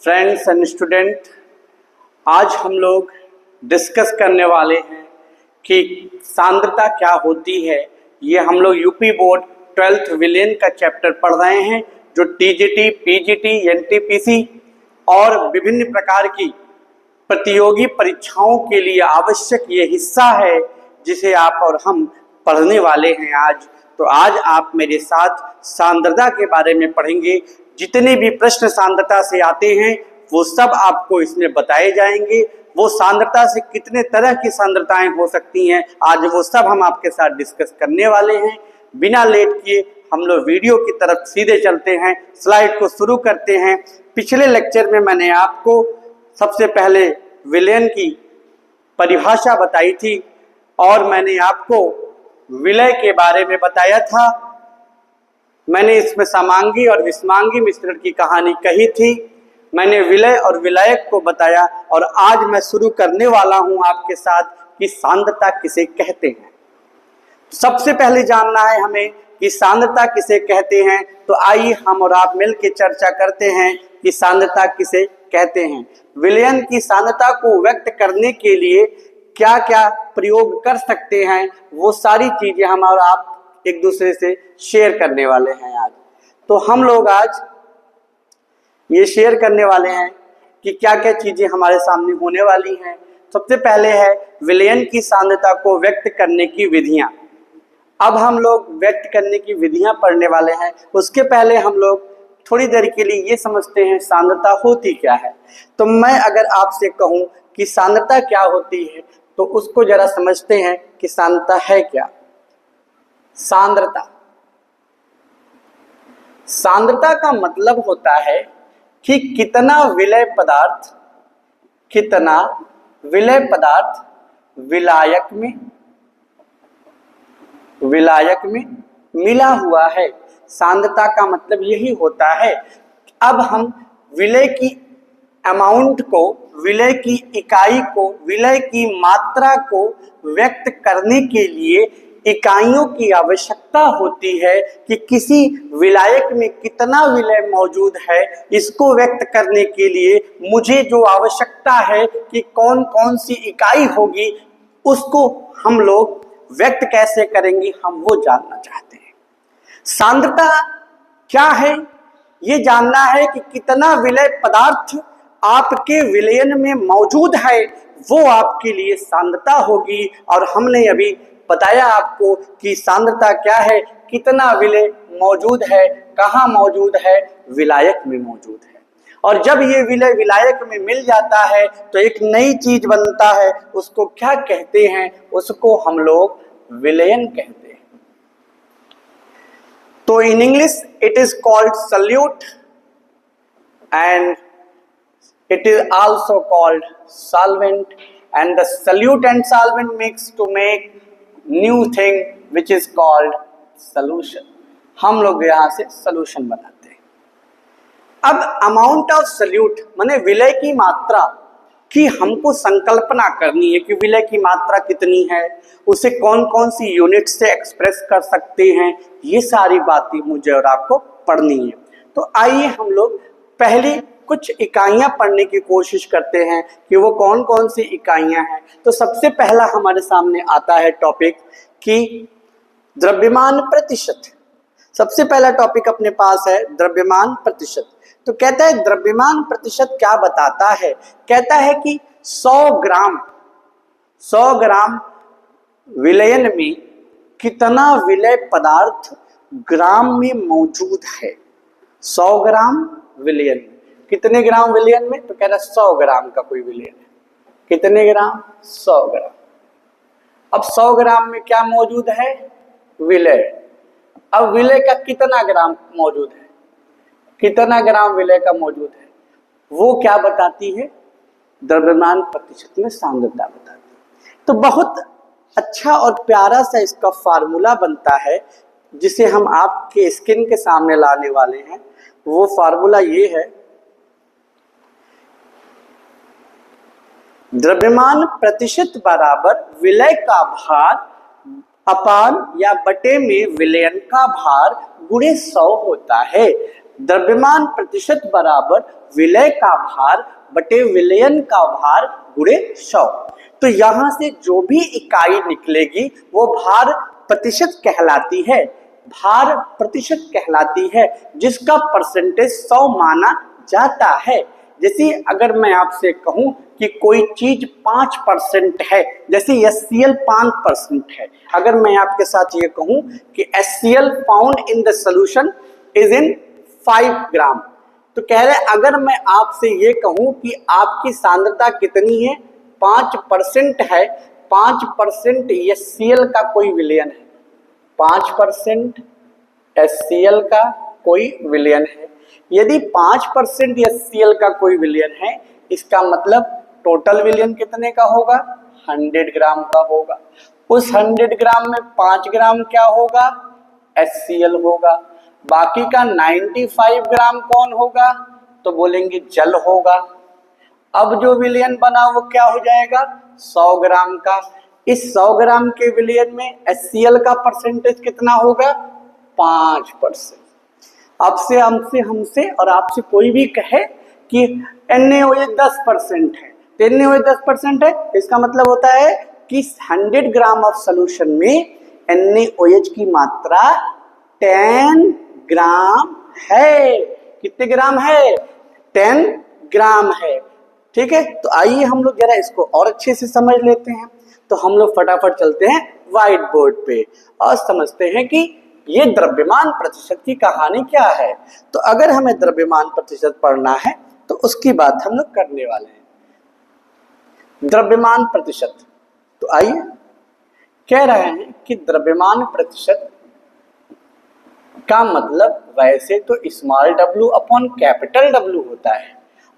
Friends and student, आज हम लोग डिस्कस करने वाले हैं कि सांद्रता क्या होती है। ये हम लोग यूपी बोर्ड 12th विलेन का चैप्टर पढ़ रहे हैं, जो टीजीटी, पीजीटी, एनटीपीसी और विभिन्न प्रकार की प्रतियोगी परीक्षाओं के लिए आवश्यक ये हिस्सा है, जिसे आप और हम पढ़ने वाले हैं आज। तो आज आप मेरे साथ सांद्रता के बारे में पढ़ेंगे। जितने भी प्रश्न सांद्रता से आते हैं वो सब आपको इसमें बताए जाएंगे। वो सांद्रता से कितने तरह की सांद्रताएं हो सकती हैं, आज वो सब हम आपके साथ डिस्कस करने वाले हैं। बिना लेट किए हम लोग वीडियो की तरफ सीधे चलते हैं, स्लाइड को शुरू करते हैं। पिछले लेक्चर में मैंने आपको सबसे पहले विलेन की परिभाषा बताई थी और मैंने आपको विलय के बारे में बताया था। मैंने इसमें समांगी और विषमांगी मिश्रण की कहानी कही थी। मैंने विलय और विलायक को बताया और आज मैं शुरू करने वाला हूं आपके साथ कि सांद्रता किसे कहते हैं। सबसे पहले जानना है हमें कि सांद्रता किसे कहते हैं। तो आइए हम और आप मिलकर चर्चा करते हैं कि सांद्रता किसे कहते हैं। विलयन की सांद्रता को व्यक्त करने के लिए क्या क्या प्रयोग कर सकते हैं, वो सारी चीजें हम और आप एक दूसरे से शेयर करने वाले हैं आज। तो हम लोग आज ये शेयर करने वाले हैं कि क्या क्या चीजें हमारे सामने होने वाली हैं। सबसे पहले है विलयन की सांद्रता को व्यक्त करने की विधियां। अब हम लोग व्यक्त करने की विधियां पढ़ने वाले हैं। उसके पहले हम लोग थोड़ी देर के लिए ये समझते हैं सांद्रता होती क्या है। तो मैं अगर आपसे कहूं कि सांद्रता क्या होती है, तो उसको जरा समझते हैं कि सांद्रता है क्या। सांद्रता का मतलब होता है कि कितना विलय पदार्थ विलायक में मिला हुआ है। सांद्रता का मतलब यही होता है। अब हम विलय की अमाउंट को, विलय की इकाई को, विलय की मात्रा को व्यक्त करने के लिए इकाइयों की आवश्यकता होती है कि किसी विलायक में कितना विलय मौजूद है। इसको व्यक्त करने के लिए मुझे जो आवश्यकता है कि कौन कौन सी इकाई होगी, उसको हम लोग व्यक्त कैसे करेंगे, हम वो जानना चाहते हैं। सांद्रता क्या है, ये जानना है कि कितना विलय पदार्थ आपके विलयन में मौजूद है, वो आपके लिए सांद्रता होगी। और हमने अभी बताया आपको कि सांद्रता क्या है, कितना विलय मौजूद है, कहाँ मौजूद है, विलायक में मौजूद है। और जब ये विलय विलायक में मिल जाता है तो एक नई चीज बनता है। उसको क्या कहते हैं, उसको हम लोग विलयन कहते हैं। तो in English it is called solute and it is also called solvent, and the solute and solvent mix to make new thing which is called solution। हम लोग यहाँ से solution बनाते हैं। अब amount of solute माने विलय की मात्रा की हमको संकल्पना करनी है कि विलय की मात्रा कितनी है, उसे कौन कौन सी यूनिट से एक्सप्रेस कर सकते हैं। ये सारी बातें मुझे और आपको पढ़नी है। तो आइए हम लोग पहले कुछ इकाइयां पढ़ने की कोशिश करते हैं कि वो कौन कौन सी इकाइयां हैं। तो सबसे पहला हमारे सामने आता है टॉपिक कि द्रव्यमान प्रतिशत। सबसे पहला टॉपिक अपने पास है द्रव्यमान प्रतिशत। तो कहता है द्रव्यमान प्रतिशत क्या बताता है। कहता है कि 100 ग्राम विलयन में कितना विलय पदार्थ ग्राम में मौजूद है। 100 ग्राम विलयन में कितने ग्राम विलयन में, तो कह रहा 100 ग्राम का कोई विलयन है। कितने ग्राम, 100 ग्राम। अब 100 ग्राम में क्या मौजूद है, विलय। अब विलय का कितना ग्राम मौजूद है, कितना ग्राम विलय का मौजूद है, वो क्या बताती है, द्रव्यमान प्रतिशत में सांद्रता बताती है। तो बहुत अच्छा और प्यारा सा इसका फार्मूला बनता है, जिसे हम आपके स्क्रीन के सामने लाने वाले हैं। वो फार्मूला ये है, द्रव्यमान प्रतिशत बराबर विलय का भार अपान या बटे में विलयन का भार गुणे 100 होता है। द्रव्यमान प्रतिशत बराबर विलय का भार बटे विलयन का भार गुणे 100। तो यहां से जो भी इकाई निकलेगी वो भार प्रतिशत कहलाती है, भार प्रतिशत कहलाती है, जिसका परसेंटेज 100 माना जाता है। जैसे अगर मैं आपसे कहूं कि कोई चीज 5% है, जैसे HCl 5% है, अगर मैं आपके साथ ये कहूं कि HCl found in the solution is in 5 ग्राम, तो कह रहे अगर मैं आपसे ये कहूं कि आपकी सांद्रता कितनी है, 5% है, 5% HCl का कोई विलयन है, 5% HCl का कोई विलयन है। यदि 5% HCl का कोई विलयन है, इसका मतलब टोटल विलयन कितने का होगा, 100 ग्राम का होगा। उस 100 ग्राम में 5 ग्राम क्या होगा, HCl होगा। बाकी का 95 ग्राम कौन होगा, तो बोलेंगे जल होगा। अब जो विलयन बना वो क्या हो जाएगा, 100 ग्राम का। इस 100 ग्राम के विलयन में HCl का परसेंटेज कितना होगा, 5%। अब से हमसे और आपसे कोई भी कहे कि NaOH 10% है, तो NaOH 10% है, इसका मतलब होता है कि 100 ग्राम ऑफ सोल्यूशन में NaOH की मात्रा 10 ग्राम है। कितने ग्राम है, 10 ग्राम है। ठीक है, तो आइए हम लोग जरा इसको और अच्छे से समझ लेते हैं। तो हम लोग फटाफट चलते हैं व्हाइट बोर्ड पे और समझते हैं कि ये द्रव्यमान प्रतिशत की कहानी क्या है। तो अगर हमें द्रव्यमान प्रतिशत पढ़ना है तो उसकी बात हम लोग करने वाले हैं। द्रव्यमान प्रतिशत, तो आइए कह रहे हैं कि द्रव्यमान प्रतिशत का मतलब वैसे तो small w upon capital W होता है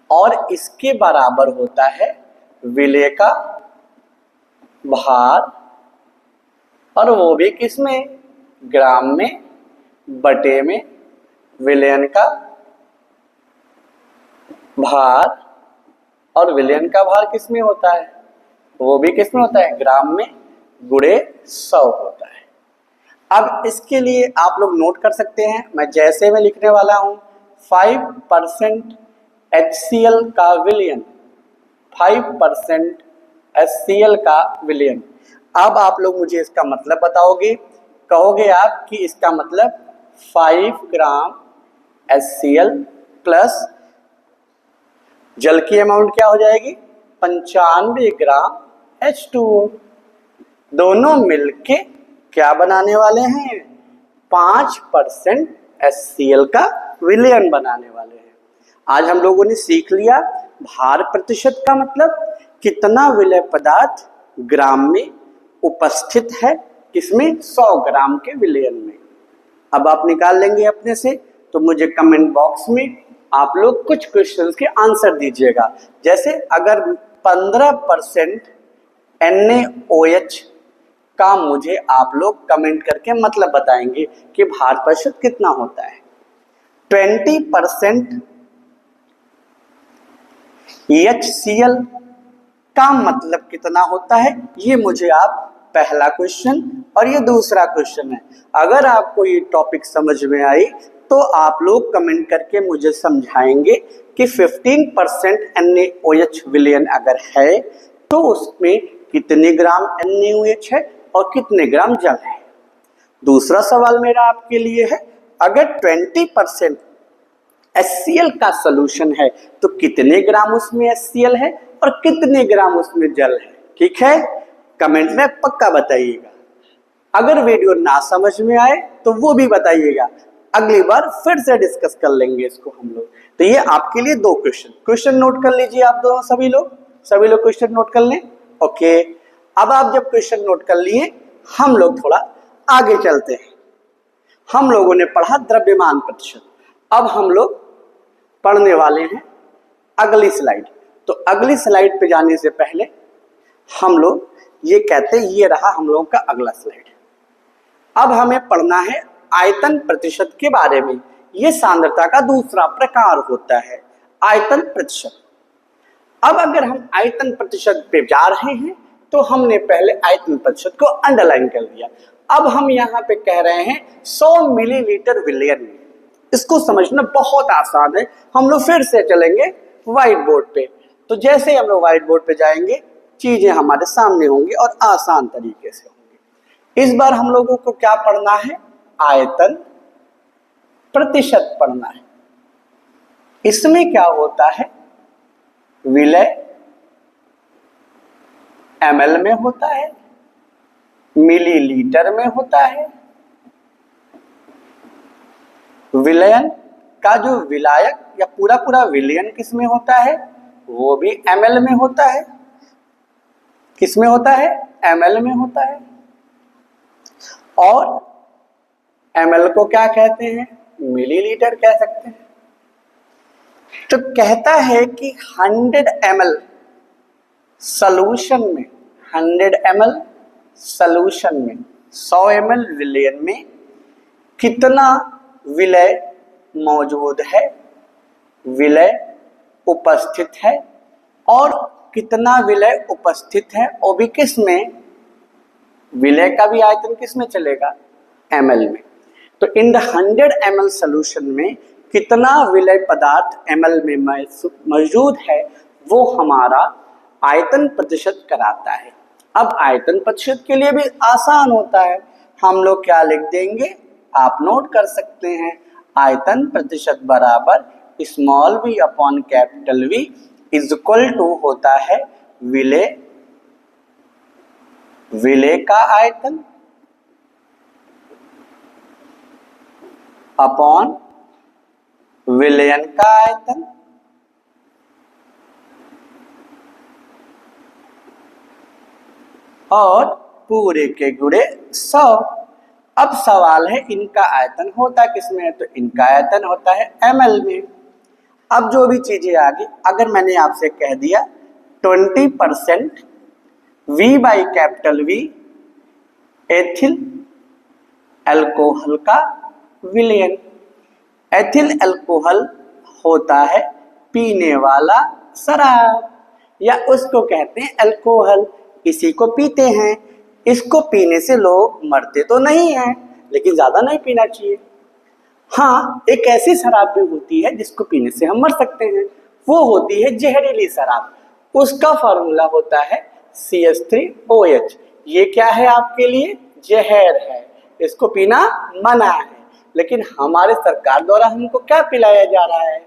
और इसके बराबर होता है विलय का भार, और वो भी किसमें, ग्राम में बटे में विलयन का भार, और विलयन का भार किसमें होता है, वो भी किसमें होता है, ग्राम में गुणे 100 होता है। अब इसके लिए आप लोग नोट कर सकते हैं, मैं जैसे मैं लिखने वाला हूं 5% HCl का विलयन, 5% HCl का विलयन। अब आप लोग मुझे इसका मतलब बताओगे, कहोगे आप कि इसका मतलब 5 ग्राम HCl प्लस जल की अमाउंट क्या हो जाएगी, 95 ग्राम H2O, दोनों मिलके क्या बनाने वाले हैं, 5% HCl का विलयन बनाने वाले हैं। आज हम लोगों ने सीख लिया भार प्रतिशत का मतलब कितना विलय पदार्थ ग्राम में उपस्थित है, किसमें, 100 ग्राम के विलयन में। अब आप निकाल लेंगे अपने से, तो मुझे कमेंट बॉक्स में आप लोग कुछ क्वेश्चंस के आंसर दीजिएगा। जैसे अगर 15% NaOH का मुझे आप लोग कमेंट करके मतलब बताएंगे कि भार प्रतिशत कितना होता है। 20% HCl का मतलब कितना होता है, ये मुझे आप पहला क्वेश्चन और ये दूसरा क्वेश्चन है। अगर आपको ये टॉपिक समझ में आई तो आप लोग कमेंट करके मुझे समझाएंगे कि 15% NaOH विलयन अगर है तो उसमें कितने ग्राम NaOH है और कितने ग्राम जल है। दूसरा सवाल मेरा आपके लिए है, अगर 20% HCl का सॉल्यूशन है तो कितने ग्राम उसमें HCl है और कितने ग्राम उसमें जल है। ठीक है, कमेंट में पक्का बताइएगा। अगर वीडियो ना समझ में आए तो वो भी बताइएगा, अगली बार फिर से डिस्कस कर लेंगे इसको हम लोग। तो ये आपके लिए 2 क्वेश्चन नोट कर लीजिए आप दोनों, सभी लोग क्वेश्चन नोट कर लें। ओके, अब आप जब क्वेश्चन नोट कर लिए, हम लोग थोड़ा आगे चलते हैं। हम लोगों ने पढ़ा द्रव्यमान प्रतिशत, अब हम लोग पढ़ने वाले हैं अगली स्लाइड। तो अगली स्लाइड पे जाने से पहले हम लोग ये कहते हैं, ये रहा हम लोगों का अगला स्लाइड। अब हमें पढ़ना है आयतन प्रतिशत के बारे में। ये सांद्रता का दूसरा प्रकार होता है, आयतन प्रतिशत। अब अगर हम आयतन प्रतिशत पे जा रहे हैं तो हमने पहले आयतन प्रतिशत को अंडरलाइन कर दिया। अब हम यहाँ पे कह रहे हैं 100 मिलीलीटर विलयन में, इसको समझना बहुत आसान है। हम लोग फिर से चलेंगे व्हाइट बोर्ड पे। तो जैसे ही हम लोग व्हाइट बोर्ड पे जाएंगे चीजें हमारे सामने होंगी और आसान तरीके से होंगी। इस बार हम लोगों को क्या पढ़ना है? आयतन प्रतिशत पढ़ना है। इसमें क्या होता है? विलय ml में होता है, मिलीलीटर में होता है। विलयन का जो विलायक या पूरा पूरा विलयन किस में होता है? वो भी ml में होता है। किस में होता है? ml में होता है। और ml को क्या कहते हैं? मिलीलीटर कह सकते हैं। तो कहता है कि 100 ml सॉल्यूशन में, 100 ml सॉल्यूशन में, 100 ml विलयन में कितना विलय मौजूद है, विलय उपस्थित है, और कितना विलय उपस्थित है वो भी किस में? विलय का भी आयतन किस में चलेगा? ml में। तो इन द 100 ml सॉल्यूशन में कितना विलय पदार्थ ml में मौजूद है वो हमारा आयतन प्रतिशत कराता है। अब आयतन प्रतिशत के लिए भी आसान होता है। हम लोग क्या लिख देंगे? आप नोट कर सकते हैं, आयतन प्रतिशत बराबर small v upon capital V is equal to होता है विलय, विलय का आयतन अपॉन विलयन का आयतन और पूरे के गुणे 100। अब सवाल है इनका आयतन होता किसमें? तो इनका आयतन होता है ml में। अब जो भी चीजें आ गई, अगर मैंने आपसे कह दिया 20% V by capital V ethyl alcohol का विलयन। एथिल अल्कोहल होता है पीने वाला शराब, या उसको कहते हैं अल्कोहल। इसी को पीते हैं। इसको पीने से लोग मरते तो नहीं हैं, लेकिन ज्यादा नहीं पीना चाहिए। हाँ, एक ऐसी शराब भी होती है जिसको पीने से हम मर सकते हैं, वो होती है जहरीली शराब। उसका फॉर्मूला होता है CH3OH। ये क्या है आपके लिए? जहर है, इसको पीना मना है। लेकिन हमारे सरकार द्वारा हमको क्या पिलाया जा रहा है?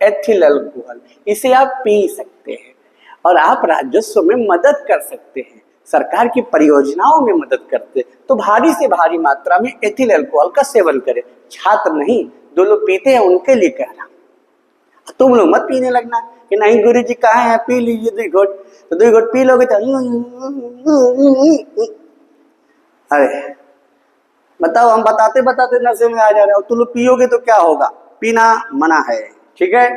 Ethyl alcohol. इसे आप पी सकते हैं और आप राजस्व में मदद कर सकते हैं, सरकार की परियोजनाओं में मदद करते। तो भारी से भारी मात्रा में एथिल अल्कोहल का सेवन करें। छात्र नहीं, जो लोग पीते हैं उनके लिए कह रहा। तुम लोग मत पीने लगना कि नहीं गुरु जी कहाँ है, पी लीजिए 2 घोट। तो 2 घोट पी लोगे तो अरे बताओ, हम बताते बताते नशे में आ जा रहे हो। तुम लोग पियोगे तो क्या होगा? पीना मना है, ठीक है,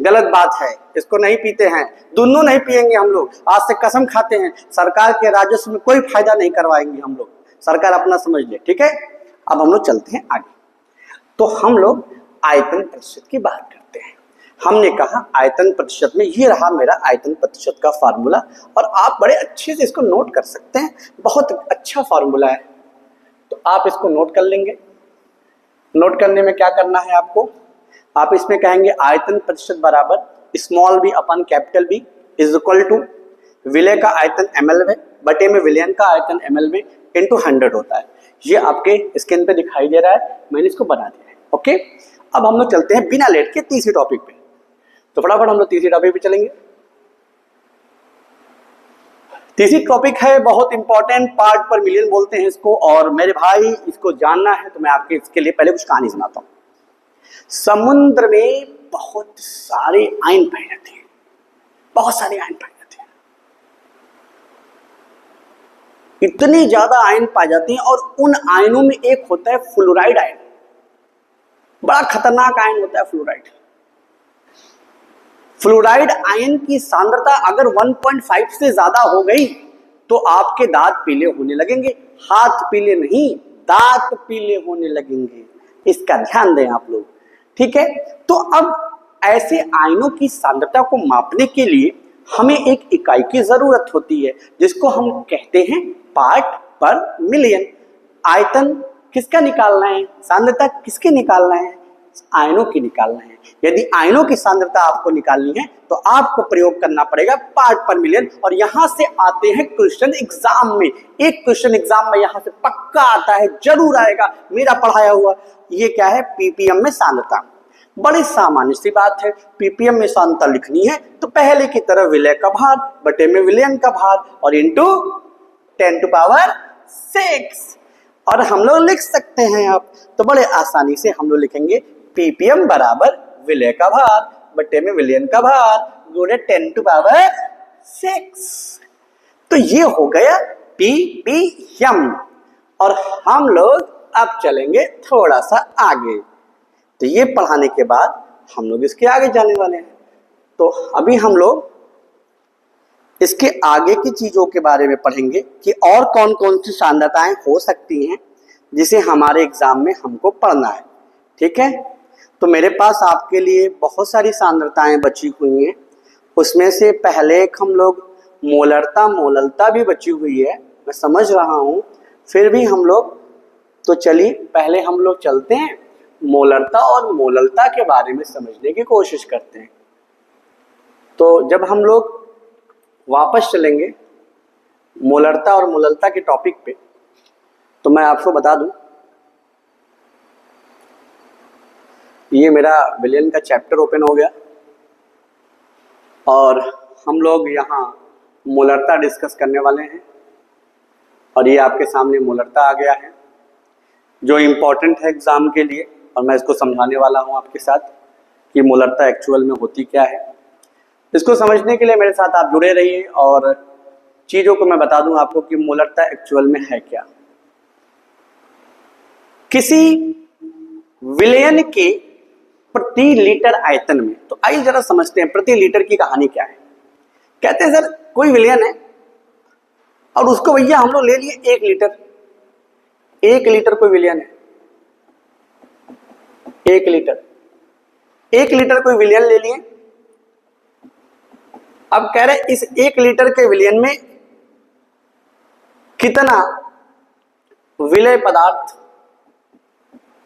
गलत बात है, इसको नहीं पीते हैं। दोनों नहीं पिएंगे हम लोग, आज से कसम खाते हैं। सरकार के राजस्व में कोई फायदा नहीं करवाएंगे हम लोग, सरकार अपना समझ ले, ठीक है। अब हम लोग चलते हैं आगे। तो हम लोग आयतन प्रतिशत की बात करते हैं। हमने कहा आयतन प्रतिशत में, ये रहा मेरा आयतन प्रतिशत का फार्मूला, और आप बड़े अच्छे से इसको नोट कर सकते हैं। बहुत अच्छा फार्मूला है, तो आप इसको नोट कर लेंगे। नोट करने में क्या करना है आपको? आप इसमें कहेंगे आयतन प्रतिशत बराबर small b upon capital B is equal to विलय का आयतन ml में बटे में विलयन का आयतन ml में इंटू 100 होता है। ये आपके स्क्रीन पे दिखाई दे रहा है, मैंने इसको बना दिया है। ओके, अब हम लोग चलते हैं बिना लेट के तीसरी टॉपिक पे। तो फटाफट हम लोग तीसरी टॉपिक पे चलेंगे। तीसरी टॉपिक है बहुत इंपॉर्टेंट, पार्ट पर मिलियन बोलते हैं इसको, और मेरे भाई इसको जानना है तो मैं आपके इसके लिए पहले कुछ कहानी सुनाता हूँ। समुद्र में बहुत सारे आयन पाए जाते हैं, बहुत सारे आयन पाए जाते हैं, इतने ज्यादा आयन पाए जाते हैं। और उन आयनों में एक होता है फ्लोराइड आयन, बड़ा खतरनाक आयन होता है फ्लोराइड। फ्लोराइड आयन की सांद्रता अगर 1.5 से ज्यादा हो गई तो आपके दांत पीले होने लगेंगे। हाथ पीले नहीं, दांत पीले होने लगेंगे, इसका ध्यान दें आप लोग, ठीक है। तो अब ऐसे आयनों की सांद्रता को मापने के लिए हमें एक इकाई की जरूरत होती है, जिसको हम कहते हैं पार्ट पर मिलियन। आयतन किसका निकालना है, सांद्रता किसके निकालना है? आयनों की निकालना है। यदि आयनों की सांद्रता आपको निकालनी है तो आपको प्रयोग करना पड़ेगा पार्ट पर मिलियन। और यहां से आते हैं क्वेश्चन एग्जाम में, एक क्वेश्चन एग्जाम में यहां से पक्का आता है, जरूर आएगा, मेरा पढ़ाया हुआ। ये क्या है? पीपीएम में सांद्रता। बड़ी सामान्य सी बात है, पीपीएम में सांद्रता लिखनी है तो पहले की तरह विलय का भार बटे में विलयन का भार और इंटू 10⁶। और हम लोग लिख सकते हैं अब तो बड़े आसानी से हम लोग लिखेंगे पीपीएम बराबर विलय का भार बटे में विलयन का भार गुणे 10⁶। तो ये हो गया पीपीएम। और हम लोग अब चलेंगे थोड़ा सा आगे। तो ये पढ़ाने के बाद हम लोग इसके आगे जाने वाले हैं। तो अभी हम लोग इसके आगे की चीजों के बारे में पढ़ेंगे कि और कौन कौन सी सांद्रताएं हो सकती हैं जिसे हमारे एग्जाम में हमको पढ़ना है। ठीक है, तो मेरे पास आपके लिए बहुत सारी सांद्रताएं बची हुई हैं। उसमें से पहले एक हम लोग मोलरता भी बची हुई है, मैं समझ रहा हूं, फिर भी हम लोग तो चलिए पहले हम लोग चलते हैं मोलरता और मोललता के बारे में समझने की कोशिश करते हैं। तो जब हम लोग वापस चलेंगे मोलरता और मोललता के टॉपिक पे, तो मैं आपको बता दूं ये मेरा विलयन का चैप्टर ओपन हो गया और हम लोग यहाँ मोलरता डिस्कस करने वाले हैं। और ये आपके सामने मोलरता आ गया है जो इम्पोर्टेंट है एग्जाम के लिए, और मैं इसको समझाने वाला हूँ आपके साथ कि मोलरता एक्चुअल में होती क्या है। इसको समझने के लिए मेरे साथ आप जुड़े रहिए और चीज़ों को मैं बता दूं आपको कि मोलरता एक्चुअल में है क्या। किसी विलयन के प्रति लीटर आयतन में, तो आइए जरा समझते हैं प्रति लीटर की कहानी क्या है। कहते हैं सर कोई विलयन है और उसको भैया हम लोग ले लिए 1 लीटर, 1 लीटर कोई विलयन है, 1 लीटर, 1 लीटर कोई विलयन ले लिए। अब कह रहे इस 1 लीटर के विलयन में कितना विलय पदार्थ,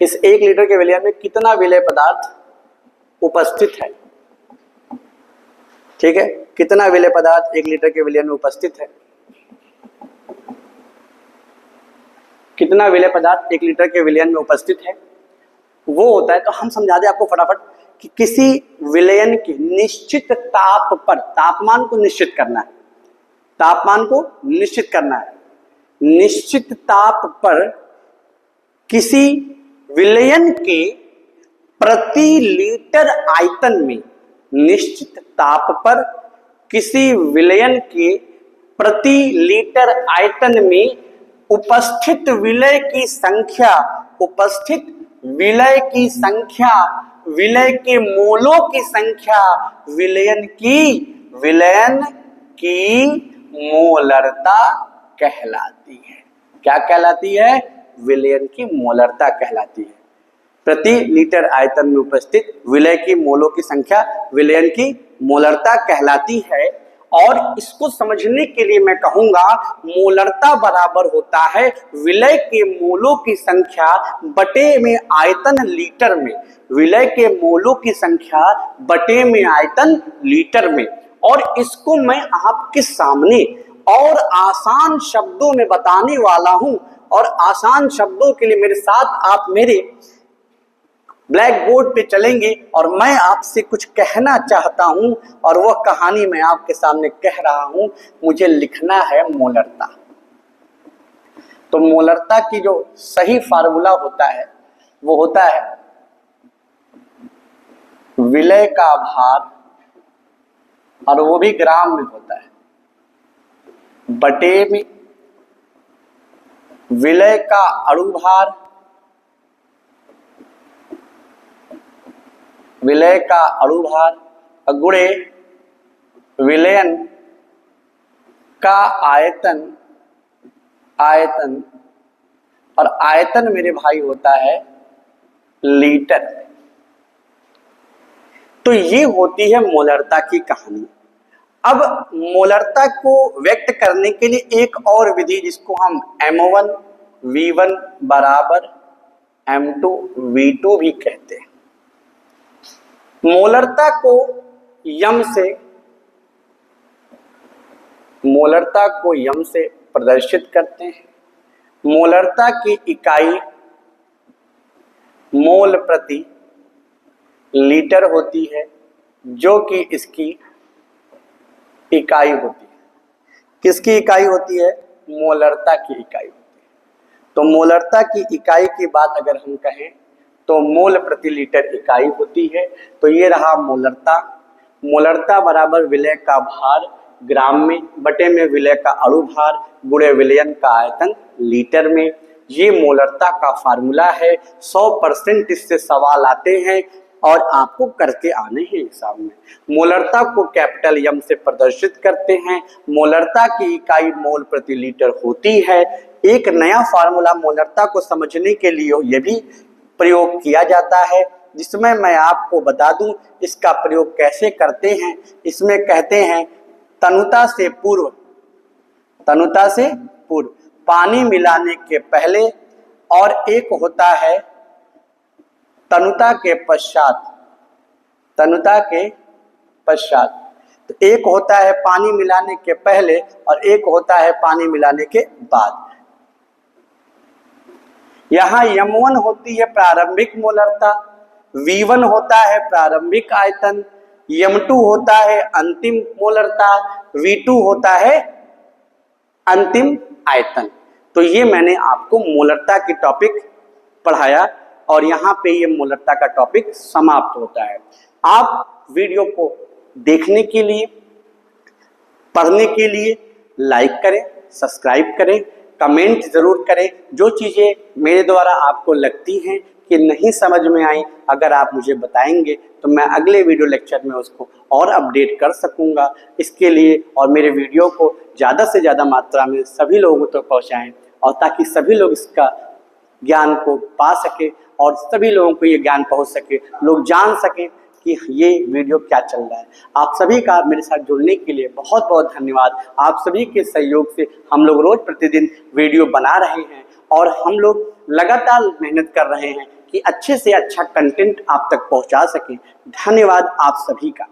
इस 1 लीटर के विलयन में कितना विलय पदार्थ उपस्थित है। ठीक है, कितना विलय पदार्थ 1 लीटर के विलयन में उपस्थित है, कितना विलय पदार्थ 1 लीटर के विलयन में उपस्थित है वो होता है। तो हम समझा दें आपको फटाफट कि किसी विलयन के निश्चित ताप पर, तापमान को निश्चित करना है, तापमान को निश्चित करना है, निश्चित ताप पर किसी विलयन के प्रति लीटर आयतन में, निश्चित ताप पर किसी विलयन के प्रति लीटर आयतन में उपस्थित विलय की संख्या, उपस्थित विलय की संख्या, विलय के मोलों की संख्या, विलयन की मोलरता कहलाती है। क्या कहलाती है? विलयन की मोलरता कहलाती है। प्रति लीटर आयतन में उपस्थित विलय की मोलों की संख्या विलयन की मोलरता कहलाती है। और इसको समझने के लिए मैं कहूंगा मोलरता बराबर होता है विलय के मोलों की संख्या बटे में आयतन लीटर में, विलय के मोलों की संख्या बटे में आयतन लीटर में। और इसको मैं आपके सामने और आसान शब्दों में बताने वाला हूं, और आसान शब्दों के लिए मेरे साथ आप मेरे ब्लैक बोर्ड पे चलेंगे और मैं आपसे कुछ कहना चाहता हूं और वह कहानी मैं आपके सामने कह रहा हूं। मुझे लिखना है मोलरता। तो मोलरता की जो सही फार्मूला होता है वो होता है विलय का भार, और वो भी ग्राम में होता है, बटे में विलय का अणुभार, विलय का अणुभार गुणे विलयन का आयतन, आयतन, और आयतन मेरे भाई होता है लीटर। तो ये होती है मोलरता की कहानी। अब मोलरता को व्यक्त करने के लिए एक और विधि जिसको हम M1 V1 बराबर M2 V2 भी कहते हैं। मोलरता को यम से प्रदर्शित करते हैं। मोलरता की इकाई मोल प्रति लीटर होती है, जो कि इसकी इकाई होती है। किसकी इकाई होती है? मोलरता की इकाई होती है। तो मोलरता की इकाई की बात अगर हम कहें तो मोल प्रति लीटर इकाई होती है। तो ये रहा मोलरता। मोलरता बराबर विलय का भार ग्राम में बटे में विलय का अणुभार गुणे विलयन का आयतन लीटर में। ये मोलरता का फार्मूला है। 100% इससे सवाल आते हैं और आपको करके आने हैं एग्जाम में। मोलरता को कैपिटल एम से प्रदर्शित करते हैं। मोलरता की इकाई मोल प्रति लीटर होती है। एक नया फार्मूला मोलरता को समझने के लिए ये भी प्रयोग किया जाता है, जिसमें मैं आपको बता दूं इसका प्रयोग कैसे करते हैं। इसमें कहते हैं तनुता से पूर्व पानी मिलाने के पहले और एक होता है तनुता के पश्चात। तो एक होता है पानी मिलाने के पहले और एक होता है पानी मिलाने के बाद। यहाँ M1 होती है प्रारंभिक मोलरता, V1 होता है प्रारंभिक आयतन, M2 होता है अंतिम मोलरता, V2 होता है अंतिम आयतन। तो ये मैंने आपको मोलरता की टॉपिक पढ़ाया और यहाँ पे ये मोलरता का टॉपिक समाप्त होता है। आप वीडियो को देखने के लिए, पढ़ने के लिए लाइक करें, सब्सक्राइब करें, कमेंट जरूर करें। जो चीज़ें मेरे द्वारा आपको लगती हैं कि नहीं समझ में आई, अगर आप मुझे बताएंगे तो मैं अगले वीडियो लेक्चर में उसको और अपडेट कर सकूंगा। इसके लिए और मेरे वीडियो को ज़्यादा से ज़्यादा मात्रा में सभी लोगों तक पहुंचाएं और ताकि सभी लोग इसका ज्ञान को पा सके और सभी लोगों को ये ज्ञान पहुंच सके, लोग जान सकें कि ये वीडियो क्या चल रहा है। आप सभी का मेरे साथ जुड़ने के लिए बहुत बहुत धन्यवाद। आप सभी के सहयोग से हम लोग रोज प्रतिदिन वीडियो बना रहे हैं और हम लोग लगातार मेहनत कर रहे हैं कि अच्छे से अच्छा कंटेंट आप तक पहुंचा सकें। धन्यवाद आप सभी का।